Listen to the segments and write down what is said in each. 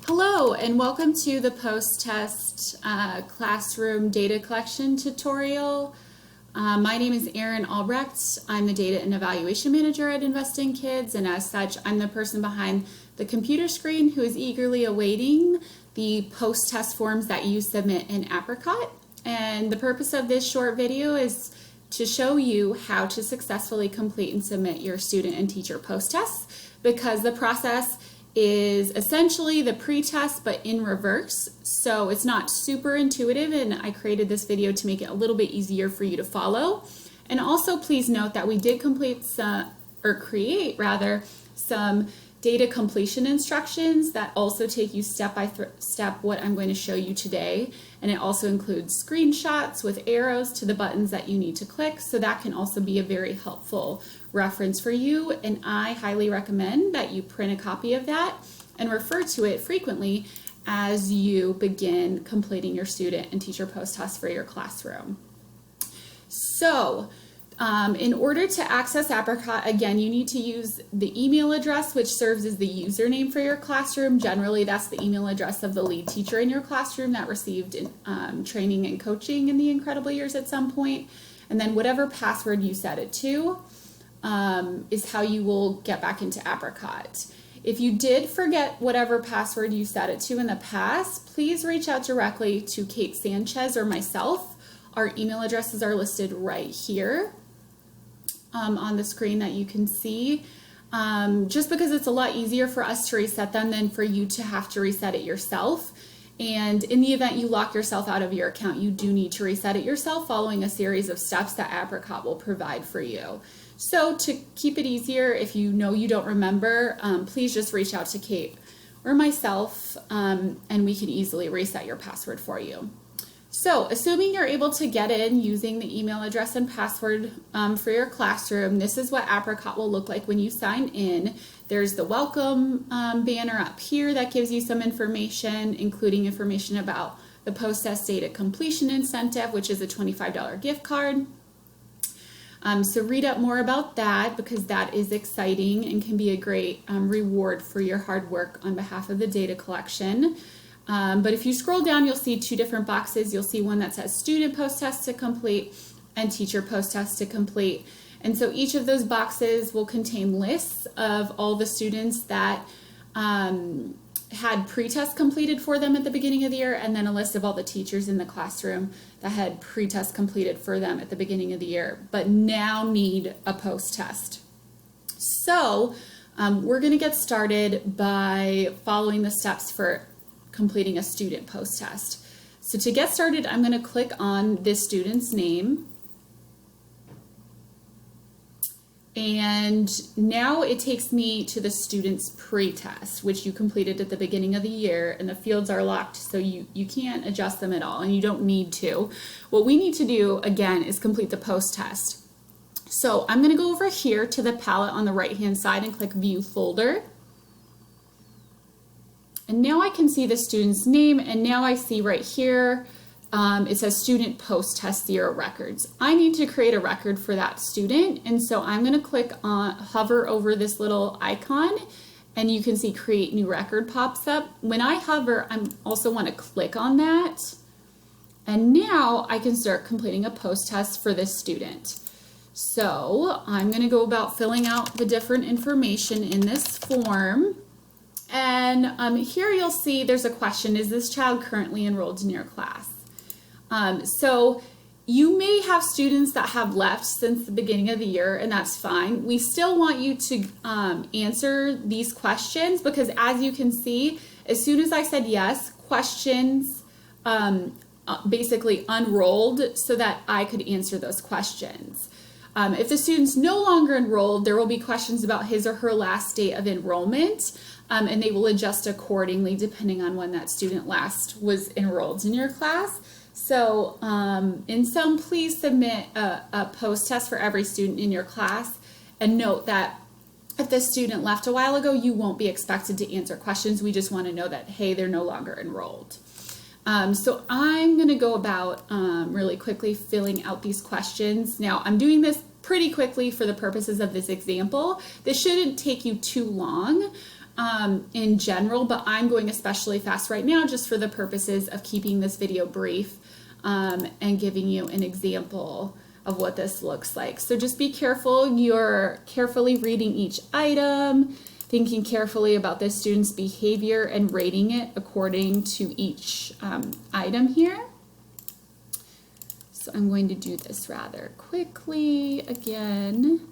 Hello and welcome to the post-test classroom data collection tutorial. My name is Erin Albrecht. I'm the Data and Evaluation Manager at Invest in Kids, and as such, I'm the person behind the computer screen who is eagerly awaiting the post-test forms that you submit in Apricot. And the purpose of this short video is to show you how to successfully complete and submit your student and teacher post-tests, because the process is essentially the pre-test but in reverse, so it's not super intuitive, and I created this video to make it a little bit easier for you to follow. And also please note that we did create some data completion instructions that also take you step by step what I'm going to show you today, and it also includes screenshots with arrows to the buttons that you need to click, so that can also be a very helpful reference for you, and I highly recommend that you print a copy of that and refer to it frequently as you begin completing your student and teacher post-tests for your classroom. So in order to access Apricot, again, you need to use the email address, which serves as the username for your classroom. Generally, that's the email address of the lead teacher in your classroom that received training and coaching in the Incredible Years at some point. And then whatever password you set it to is how you will get back into Apricot. If you did forget whatever password you set it to in the past, please reach out directly to Kate Sanchez or myself. Our email addresses are listed right here on the screen that you can see, just because it's a lot easier for us to reset them than for you to have to reset it yourself. And in the event you lock yourself out of your account, you do need to reset it yourself following a series of steps that Apricot will provide for you. So to keep it easier, if you know you don't remember, please just reach out to Kate or myself, and we can easily reset your password for you. So assuming you're able to get in using the email address and password for your classroom, this is what Apricot will look like when you sign in. There's the welcome banner up here that gives you some information, including information about the post-test data completion incentive, which is a $25 gift card. So read up more about that, because that is exciting and can be a great reward for your hard work on behalf of the data collection. But if you scroll down, you'll see two different boxes. You'll see one that says student post-test to complete and teacher post-test to complete. And so each of those boxes will contain lists of all the students that had pre-test completed for them at the beginning of the year, and then a list of all the teachers in the classroom that had pre-test completed for them at the beginning of the year, but now need a post-test. So we're going to get started by following the steps for completing a student post-test. So to get started, I'm going to click on this student's name. And now it takes me to the student's pre-test, which you completed at the beginning of the year, and the fields are locked, so you can't adjust them at all, and you don't need to. What we need to do, again, is complete the post-test. So I'm going to go over here to the palette on the right-hand side and click View Folder. And now I can see the student's name, and now I see right here, it says Student Post-Test 0 Records. I need to create a record for that student, and so I'm going to hover over this little icon, and you can see Create New Record pops up. When I hover, I also want to click on that, and now I can start completing a post-test for this student. So I'm going to go about filling out the different information in this form. And here you'll see there's a question: is this child currently enrolled in your class? So you may have students that have left since the beginning of the year, and that's fine. We still want you to answer these questions, because as you can see, as soon as I said yes, questions basically unrolled so that I could answer those questions. If the student's no longer enrolled, there will be questions about his or her last date of enrollment, and they will adjust accordingly depending on when that student last was enrolled in your class. So in sum, please submit a post-test for every student in your class, and note that if the student left a while ago, you won't be expected to answer questions. We just want to know that, hey, they're no longer enrolled. So I'm going to go about really quickly filling out these questions. Now, I'm doing this pretty quickly for the purposes of this example. This shouldn't take you too long. in general, but I'm going especially fast right now just for the purposes of keeping this video brief and giving you an example of what this looks like. So just be careful. You're carefully reading each item, thinking carefully about the student's behavior and rating it according to each item here. So I'm going to do this rather quickly again.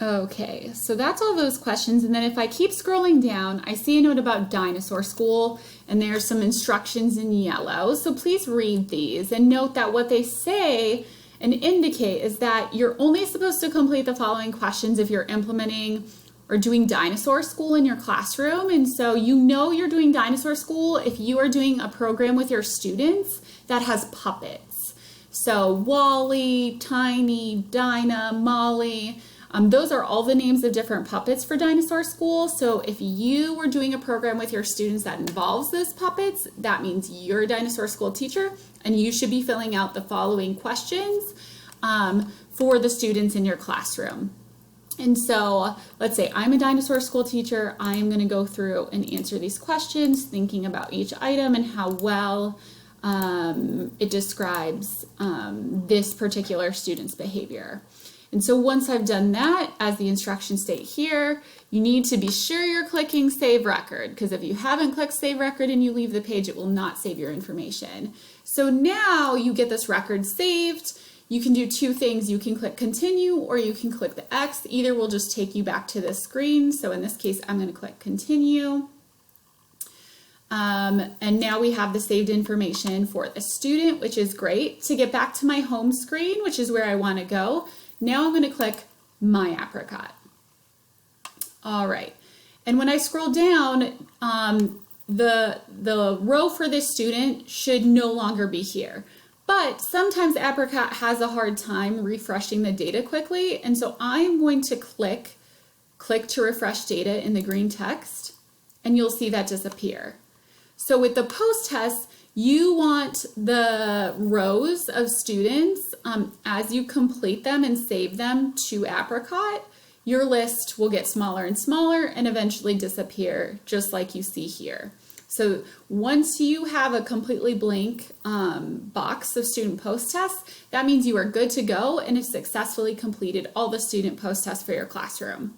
Okay, so that's all those questions. And then if I keep scrolling down, I see a note about Dinosaur School, and there's some instructions in yellow. So please read these and note that what they say and indicate is that you're only supposed to complete the following questions if you're implementing or doing Dinosaur School in your classroom. And so you know you're doing Dinosaur School if you are doing a program with your students that has puppets. So Wally, Tiny, Dinah, Molly. Those are all the names of different puppets for Dinosaur School. So if you were doing a program with your students that involves those puppets, that means you're a Dinosaur School teacher and you should be filling out the following questions for the students in your classroom. And so let's say I'm a Dinosaur School teacher. I am going to go through and answer these questions, thinking about each item and how well it describes this particular student's behavior. And so once I've done that, as the instructions state here, you need to be sure you're clicking Save Record, because if you haven't clicked Save Record and you leave the page, it will not save your information. So now you get this record saved. You can do two things. You can click Continue or you can click the X. Either will just take you back to this screen. So in this case, I'm going to click Continue. And now we have the saved information for the student, which is great. To get back to my home screen, which is where I want to go, now I'm going to click My Apricot. All right. And when I scroll down, the row for this student should no longer be here. But sometimes Apricot has a hard time refreshing the data quickly. And so I'm going to click to refresh data in the green text, and you'll see that disappear. So with the post test, you want the rows of students, as you complete them and save them to Apricot, your list will get smaller and smaller and eventually disappear, just like you see here. So once you have a completely blank box of student post tests, that means you are good to go and have successfully completed all the student post tests for your classroom.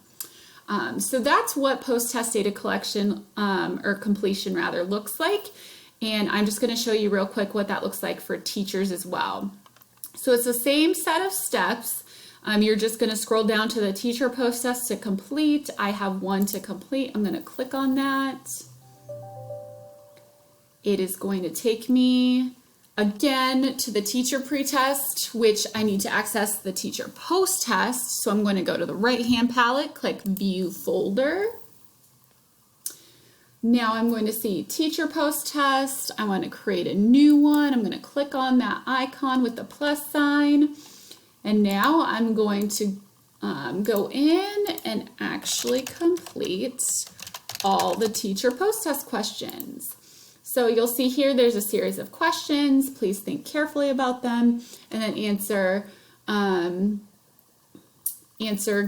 So that's what post-test data collection, or completion rather, looks like. And I'm just going to show you real quick what that looks like for teachers as well. So it's the same set of steps. You're just going to scroll down to the teacher post test to complete. I have one to complete. I'm going to click on that. It is going to take me again to the teacher pretest, which I need to access the teacher post test. So I'm going to go to the right-hand palette, click View Folder. Now I'm going to see teacher post test. I want to create a new one. I'm going to click on that icon with the plus sign. And now I'm going to go in and actually complete all the teacher post test questions. So you'll see here there's a series of questions. Please think carefully about them and then answer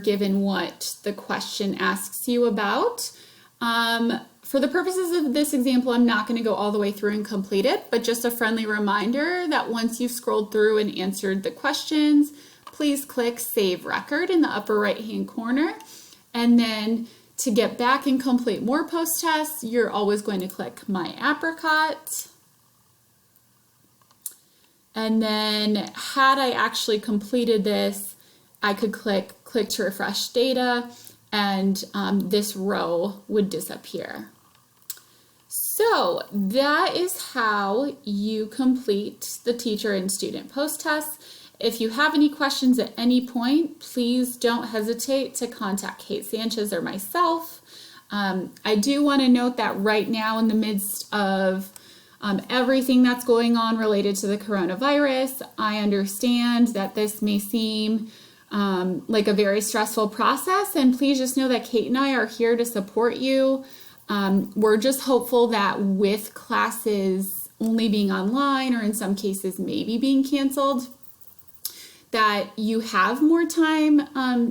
given what the question asks you about. For the purposes of this example, I'm not going to go all the way through and complete it, but just a friendly reminder that once you've scrolled through and answered the questions, please click Save Record in the upper right-hand corner. And then to get back and complete more post tests, you're always going to click My Apricot. And then had I actually completed this, I could click to refresh data, and this row would disappear. So that is how you complete the teacher and student post tests. If you have any questions at any point, please don't hesitate to contact Kate Sanchez or myself. I do want to note that right now, in the midst of everything that's going on related to the coronavirus, I understand that this may seem like a very stressful process. And please just know that Kate and I are here to support you. We're just hopeful that with classes only being online, or in some cases maybe being canceled, that you have more time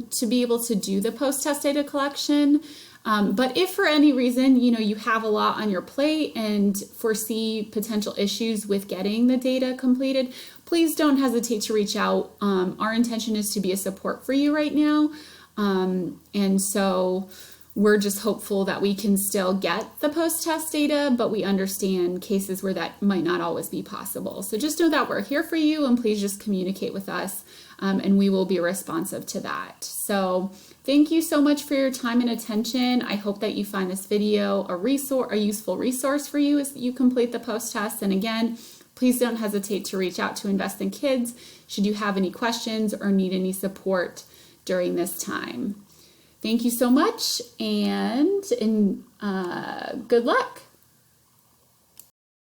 to be able to do the post-test data collection. But if for any reason, you have a lot on your plate and foresee potential issues with getting the data completed, please don't hesitate to reach out. Our intention is to be a support for you right now. And so we're just hopeful that we can still get the post-test data, but we understand cases where that might not always be possible. So just know that we're here for you, and please just communicate with us, and we will be responsive to that. So thank you so much for your time and attention. I hope that you find this video a useful resource for you as you complete the post-test. And again, please don't hesitate to reach out to Invest in Kids should you have any questions or need any support during this time. Thank you so much, and good luck.